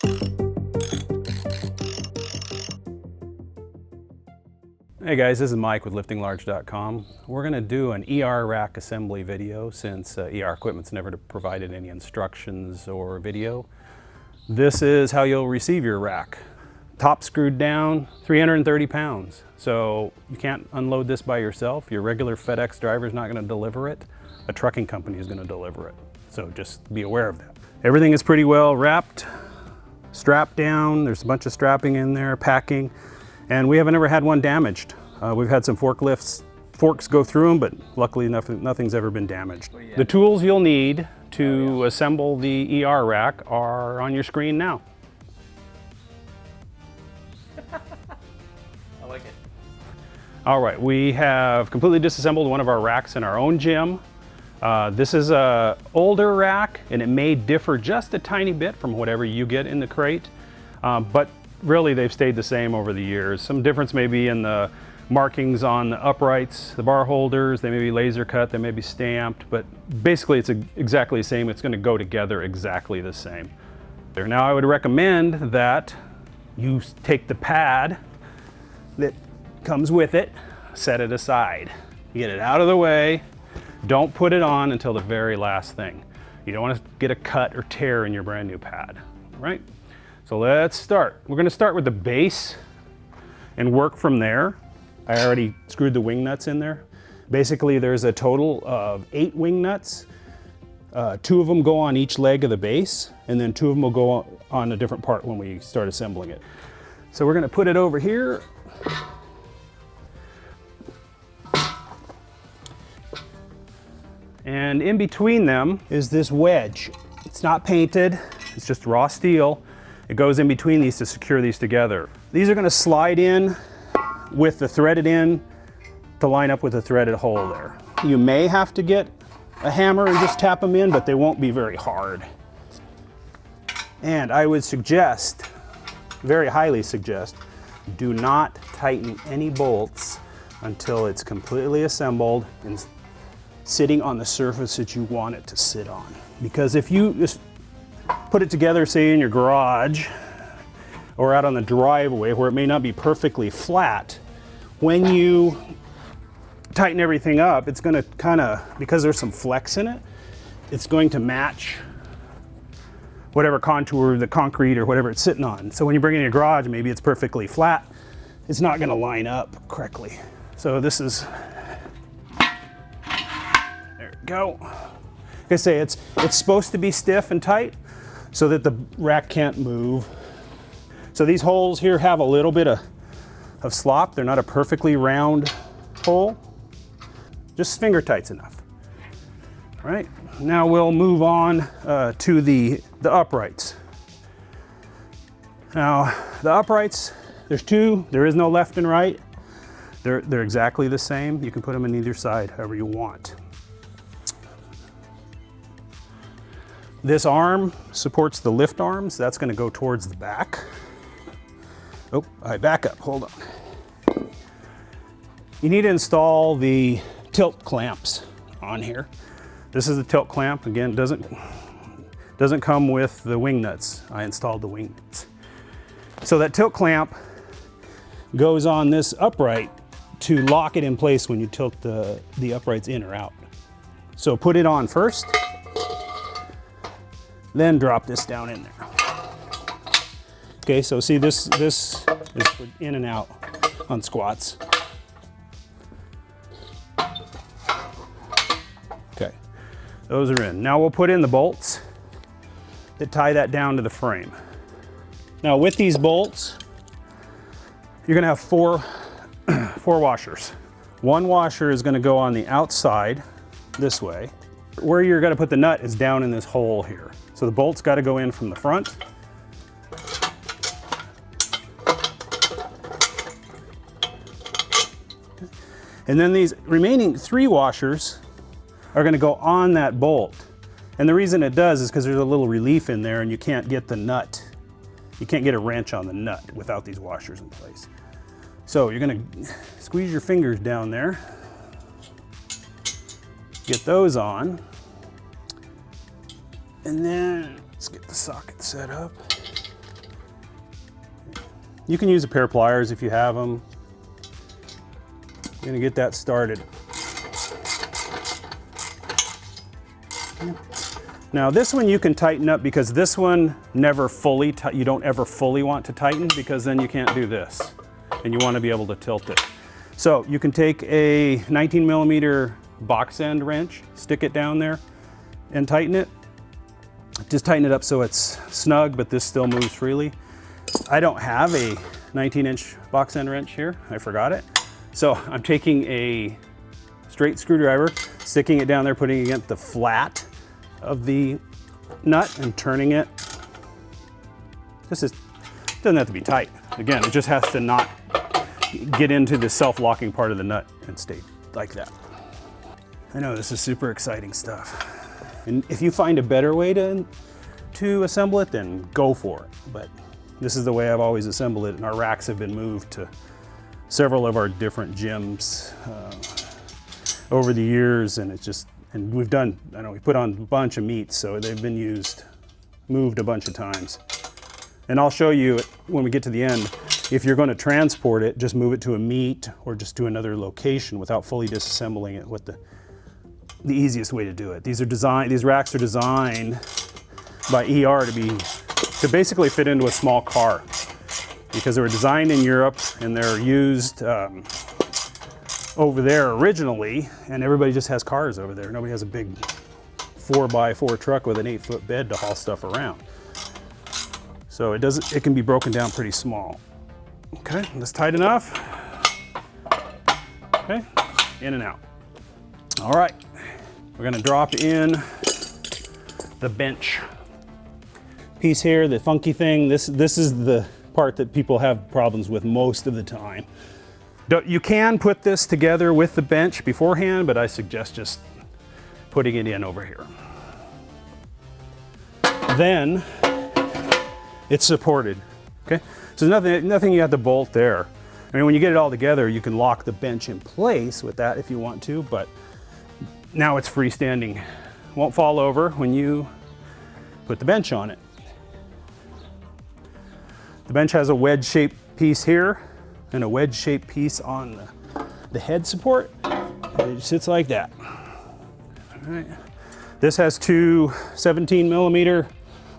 Hey guys, this is Mike with Liftinglarge.com. We're going to do an ER rack assembly video since ER Equipment's never provided any instructions or video. This is how you'll receive your rack. Top screwed down, 330 pounds. So you can't unload this by yourself. Your regular FedEx driver is not going to deliver it. A trucking company is going to deliver it. So just be aware of that. Everything is pretty well wrapped, strapped down. There's a bunch of strapping in there, packing. And we haven't ever had one damaged. We've had some forks go through them, but luckily nothing's ever been damaged. The tools you'll need to assemble the ER rack are on your screen now. I like it. All right, we have completely disassembled one of our racks in our own gym. This is an older rack, and it may differ just a tiny bit from whatever you get in the crate, but really they've stayed the same over the years. Some difference may be in the markings on the uprights, the bar holders. They may be laser cut, they may be stamped, but basically it's exactly the same. It's going to go together exactly the same. Now I would recommend that you take the pad that comes with it, set it aside, get it out of the way. Don't put it on until the very last thing. You don't want to get a cut or tear in your brand new pad, right? So let's start. We're going to start with the base and work from there. I already screwed the wing nuts in there. Basically, there's a total of 8 wing nuts. 2 of them go on each leg of the base, and then 2 of them will go on a different part when we start assembling it. So we're going to put it over here. And in between them is this wedge. It's not painted, it's just raw steel. It goes in between these to secure these together. These are going to slide in with the threaded end to line up with the threaded hole there. You may have to get a hammer and just tap them in, but they won't be very hard. And I would suggest, very highly suggest, do not tighten any bolts until it's completely assembled and sitting on the surface that you want it to sit on. Because if you just put it together, say in your garage or out on the driveway where it may not be perfectly flat, when you tighten everything up, it's going to kind of, because there's some flex in it, it's going to match whatever contour, the concrete or whatever it's sitting on. So when you bring it in your garage, maybe it's perfectly flat, it's not going to line up correctly. So this is, there we go. Like I say, it's supposed to be stiff and tight so that the rack can't move. So these holes here have a little bit of slop. They're not a perfectly round hole, just finger tights enough. All right, now we'll move on to the uprights. Now the uprights, there's 2. There is no left and right. They're exactly the same. You can put them on either side, however you want. This arm supports the lift arms. That's going to go towards the back. Oh, I back up, hold on. You need to install the tilt clamps on here. This is the tilt clamp. Again, doesn't come with the wing nuts. I installed the wing nuts. So that tilt clamp goes on this upright to lock it in place when you tilt the uprights in or out. So put it on first, then drop this down in there. Okay, so see this is for in and out on squats. Okay, those are in. Now we'll put in the bolts that tie that down to the frame. Now with these bolts, you're gonna have four washers. One washer is gonna go on the outside this way. Where you're gonna put the nut is down in this hole here. So the bolt's gotta go in from the front. And then these remaining 3 washers are going to go on that bolt. And the reason it does is because there's a little relief in there and you can't get the nut. You can't get a wrench on the nut without these washers in place. So you're going to squeeze your fingers down there, get those on, and then let's get the socket set up. You can use a pair of pliers if you have them. I'm gonna get that started. Now this one you can tighten up because this one never fully, you don't ever fully want to tighten because then you can't do this and you want to be able to tilt it. So you can take a 19 millimeter box end wrench, stick it down there and tighten it. Just tighten it up so it's snug, but this still moves freely. I don't have a 19-inch box end wrench here. I forgot it. So I'm taking a straight screwdriver, sticking it down there, putting it against the flat of the nut and turning it. Doesn't have to be tight. Again, it just has to not get into the self-locking part of the nut and stay like that. I know this is super exciting stuff. And if you find a better way to assemble it, then go for it. But this is the way I've always assembled it, and our racks have been moved to several of our different gyms over the years, and it's just, and we've done, I know we put on a bunch of meets, so they've been moved a bunch of times. And I'll show you when we get to the end, if you're going to transport it, just move it to a meet or just to another location without fully disassembling it, what the easiest way to do it. These racks are designed by ER to basically fit into a small car, because they were designed in Europe and they're used over there originally, and everybody just has cars over there. Nobody has a big 4x4 truck with an 8-foot bed to haul stuff around. So it can be broken down pretty small. Okay, that's tight enough. Okay, in and out. All right, we're gonna drop in the bench piece here, the funky thing. This is the part that people have problems with most of the time. You can put this together with the bench beforehand, but I suggest just putting it in over here. Then it's supported, okay? So nothing you have to bolt there. I mean, when you get it all together, you can lock the bench in place with that if you want to, but now it's freestanding. Won't fall over when you put the bench on it. The bench has a wedge-shaped piece here and a wedge-shaped piece on the head support. It sits like that. All right. This has two 17 millimeter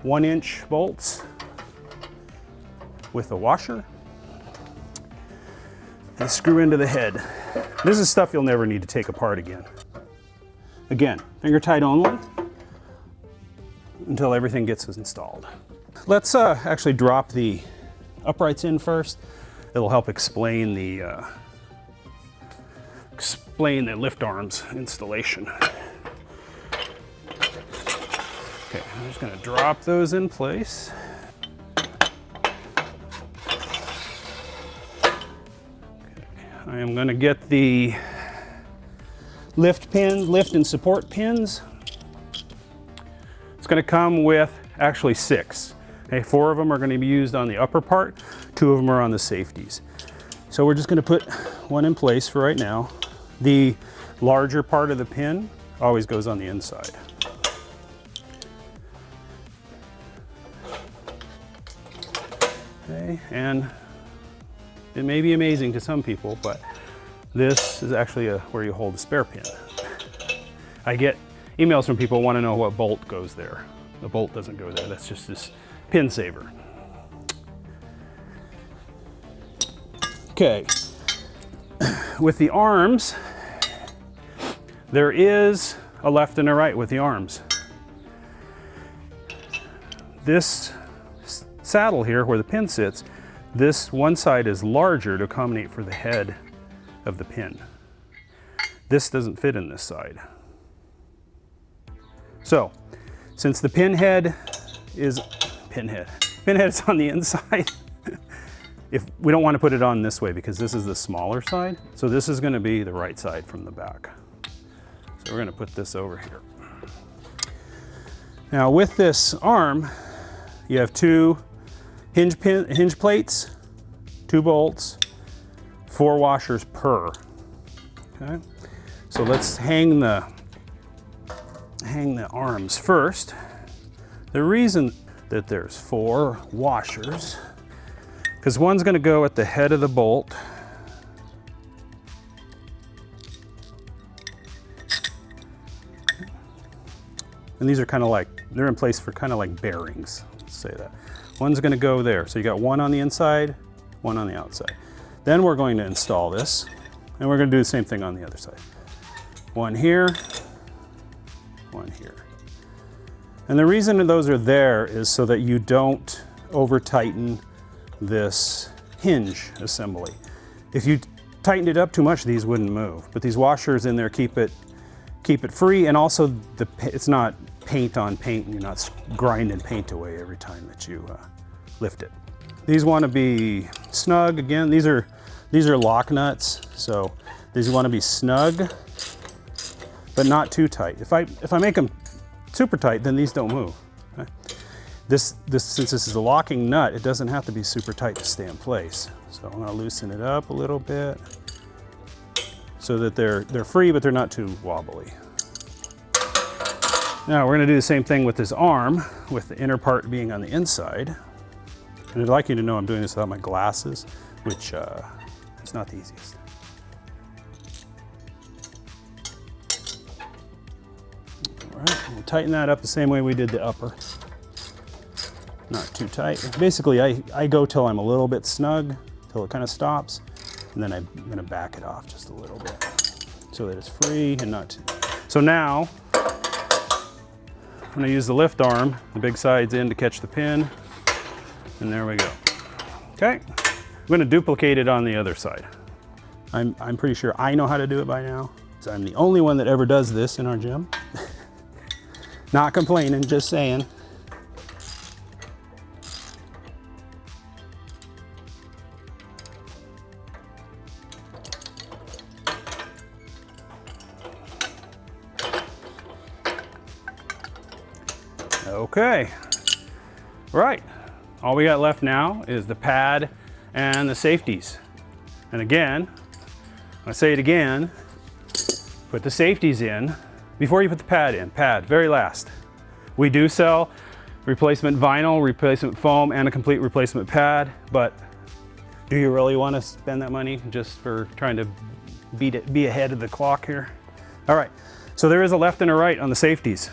1-inch bolts with a washer and screw into the head. This is stuff you'll never need to take apart again. Again, finger tight only until everything gets installed. Let's actually drop the uprights in first. It'll help explain the lift arms installation. Okay, I'm just gonna drop those in place. Okay, I am gonna get the lift and support pins. It's gonna come with actually 6. Okay, 4 of them are going to be used on the upper part, 2 of them are on the safeties. So we're just going to put one in place for right now. The larger part of the pin always goes on the inside. Okay, and it may be amazing to some people, but this is actually where you hold the spare pin. I get emails from people who want to know what bolt goes there. The bolt doesn't go there, that's just this pin saver. Okay, with the arms, there is a left and a right with the arms. This saddle here where the pin sits, this one side is larger to accommodate for the head of the pin. This doesn't fit in this side. So, since the pinhead is on the inside, if we don't want to put it on this way because this is the smaller side, so this is going to be the right side from the back. So we're going to put this over here. Now with this arm, you have 2 hinge plates, 2 bolts, 4 washers per. Okay, so let's hang the arms first. The reason that there's 4 washers because one's going to go at the head of the bolt. And these are kind of like, they're in place for kind of like bearings, let's say that. One's going to go there. So you got one on the inside, one on the outside. Then we're going to install this, and we're going to do the same thing on the other side. One here, one here. And the reason those are there is so that you don't over tighten this hinge assembly. If you tightened it up too much, these wouldn't move. But these washers in there keep it free, and also it's not paint on paint, and you're not grinding paint away every time that you lift it. These want to be snug. Again, these are lock nuts, so these want to be snug, but not too tight. If I make them super tight, then these don't move. Okay? Since this is a locking nut, it doesn't have to be super tight to stay in place. So I'm going to loosen it up a little bit so that they're free, but they're not too wobbly. Now we're going to do the same thing with this arm, with the inner part being on the inside. And I'd like you to know I'm doing this without my glasses, which is not the easiest. All right, we'll tighten that up the same way we did the upper. Not too tight. Basically, I go till I'm a little bit snug, till it kind of stops, and then I'm going to back it off just a little bit so that it's free and not too. So now I'm going to use the lift arm, the big sides in to catch the pin, and there we go. Okay, I'm going to duplicate it on the other side. I'm pretty sure I know how to do it by now, because I'm the only one that ever does this in our gym. Not complaining, just saying. Okay, right. All we got left now is the pad and the safeties. And again, I say it again, put the safeties in before you put the pad in. Pad, very last. We do sell replacement vinyl, replacement foam, and a complete replacement pad, but do you really want to spend that money just for trying to be ahead of the clock here? All right, so there is a left and a right on the safeties.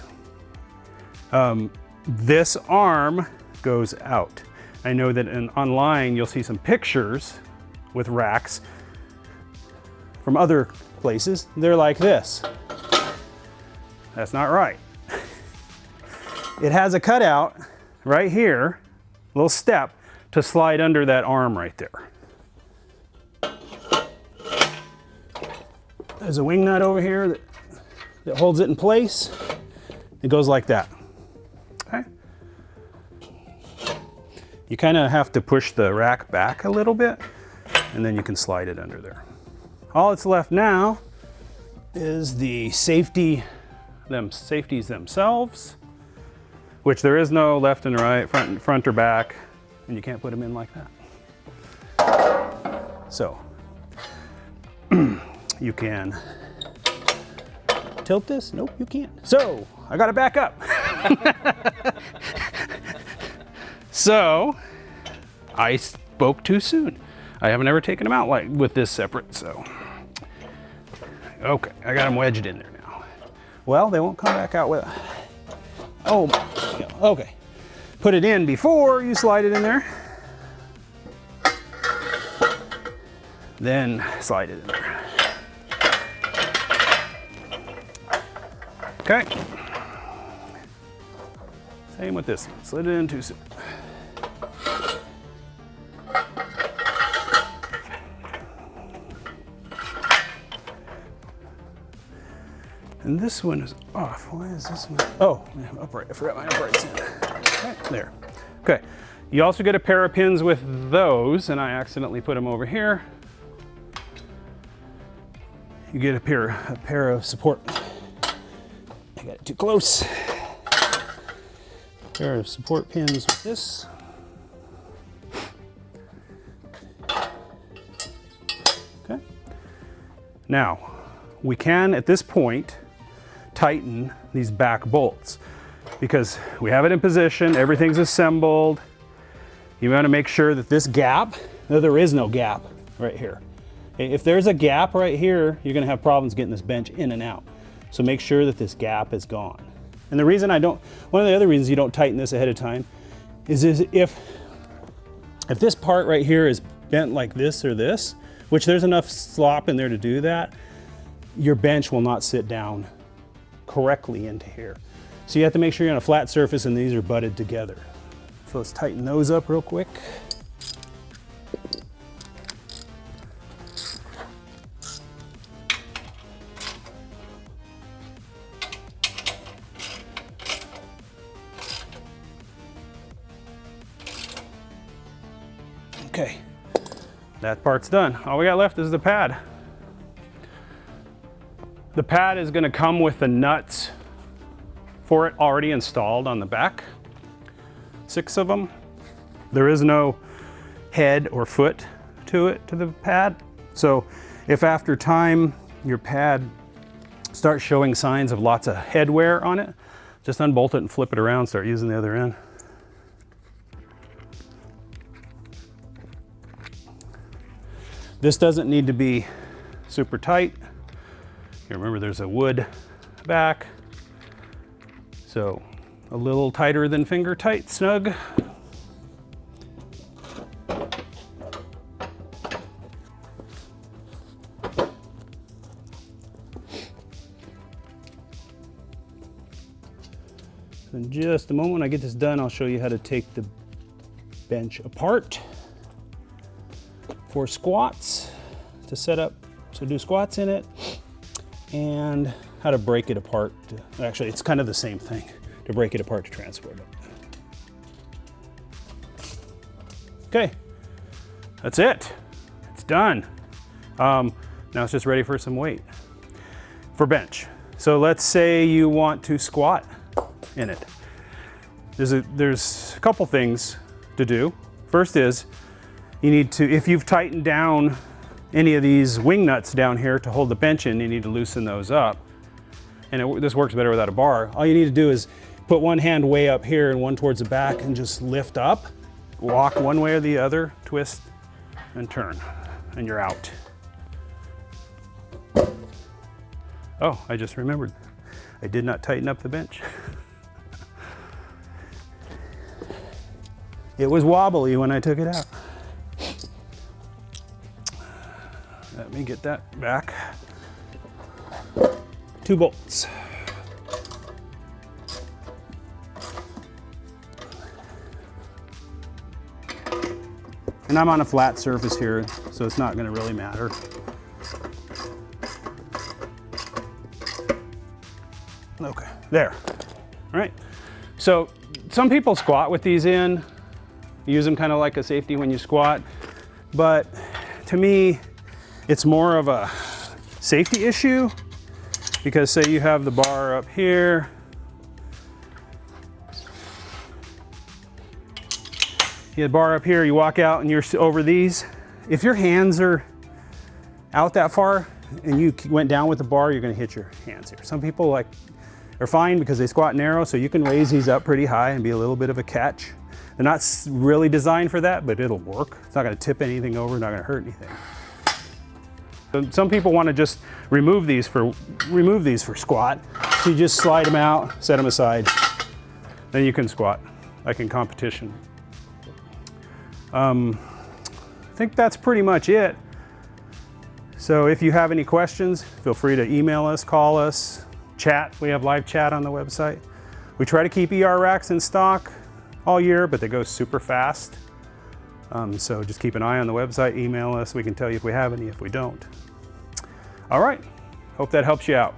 This arm goes out. I know that online you'll see some pictures with racks from other places. They're like this. That's not right. It has a cutout right here, a little step to slide under that arm right there. There's a wing nut over here that holds it in place. It goes like that. Okay. You kind of have to push the rack back a little bit, and then you can slide it under there. All that's left now is the safeties themselves, which there is no left and right, front or back, and you can't put them in like that. So you can tilt this. Nope, you can't. So I got to back up. So I spoke too soon. I haven't ever taken them out like with this separate, so. Okay, I got them wedged in there now. Well, they won't come back out with, oh, okay. Put it in before you slide it in there. Then slide it in there. Okay. Same with this one, slid it in too soon. And this one is off. Why is this one? Oh, upright. I forgot my uprights in. Okay, there. Okay. You also get a pair of pins with those, and I accidentally put them over here. You get a pair of support. I got it too close. Pair of support pins with this. Okay. Now, we can, at this point, tighten these back bolts because we have it in position, everything's assembled. You want to make sure that this gap, no, there is no gap right here. If there's a gap right here, you're going to have problems getting this bench in and out. So make sure that this gap is gone. And the reason one of the other reasons you don't tighten this ahead of time is if this part right here is bent like this or this, which there's enough slop in there to do that, your bench will not sit down correctly into here. So you have to make sure you're on a flat surface and these are butted together. So let's tighten those up real quick. Okay, that part's done. All we got left is the pad. The pad is going to come with the nuts for it already installed on the back. 6 of them. There is no head or foot to the pad. So if after time your pad starts showing signs of lots of head wear on it, just unbolt it and flip it around, start using the other end. This doesn't need to be super tight. You remember there's a wood back, so a little tighter than finger tight, snug. In just a moment, when I get this done, I'll show you how to take the bench apart for squats, to set up, so do squats in it, and how to break it apart. Actually, it's kind of the same thing, to break it apart to transport it. Okay, that's it. It's done. Now it's just ready for some weight for bench. So let's say you want to squat in it. There's a couple things to do. First is, you need to, if you've tightened down any of these wing nuts down here to hold the bench in, you need to loosen those up. And this works better without a bar. All you need to do is put one hand way up here and one towards the back and just lift up, walk one way or the other, twist and turn, and you're out. Oh, I just remembered. I did not tighten up the bench. It was wobbly when I took it out. Let me get that back. 2 bolts. And I'm on a flat surface here, so it's not going to really matter. Okay, there. All right. So some people squat with these in, use them kind of like a safety when you squat, but to me, it's more of a safety issue, because say you have the bar up here, you have the bar up here, you walk out and you're over these. If your hands are out that far and you went down with the bar, you're going to hit your hands here. Some people are fine because they squat narrow, so you can raise these up pretty high and be a little bit of a catch. They're not really designed for that, but it'll work. It's not going to tip anything over, not going to hurt anything. Some people want to just remove these for squat. So you just slide them out, set them aside, then you can squat, like in competition. I think that's pretty much it. So if you have any questions, feel free to email us, call us, chat. We have live chat on the website. We try to keep ER racks in stock all year, but they go super fast. So just keep an eye on the website, email us. We can tell you if we have any, if we don't. All right, hope that helps you out.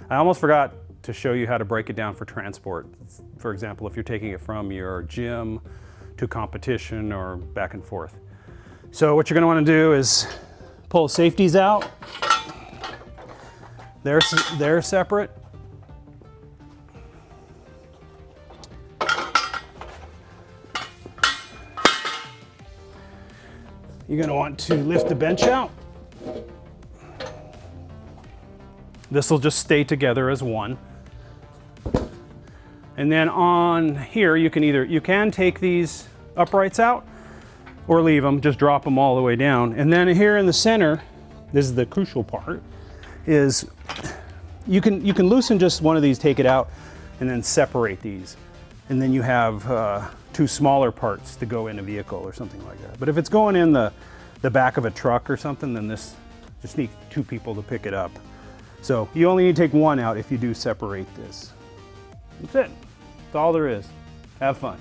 I almost forgot to show you how to break it down for transport. For example, if you're taking it from your gym to competition or back and forth. So what you're gonna wanna do is pull safeties out. They're separate. You're gonna want to lift the bench out. This will just stay together as one. And then on here, you can take these uprights out, or leave them, just drop them all the way down. And then here in the center, this is the crucial part, is you can loosen just one of these, take it out, and then separate these. And then you have 2 smaller parts to go in a vehicle or something like that. But if it's going in the back of a truck or something, then this just needs 2 people to pick it up. So you only need to take one out if you do separate this. That's it. That's all there is. Have fun.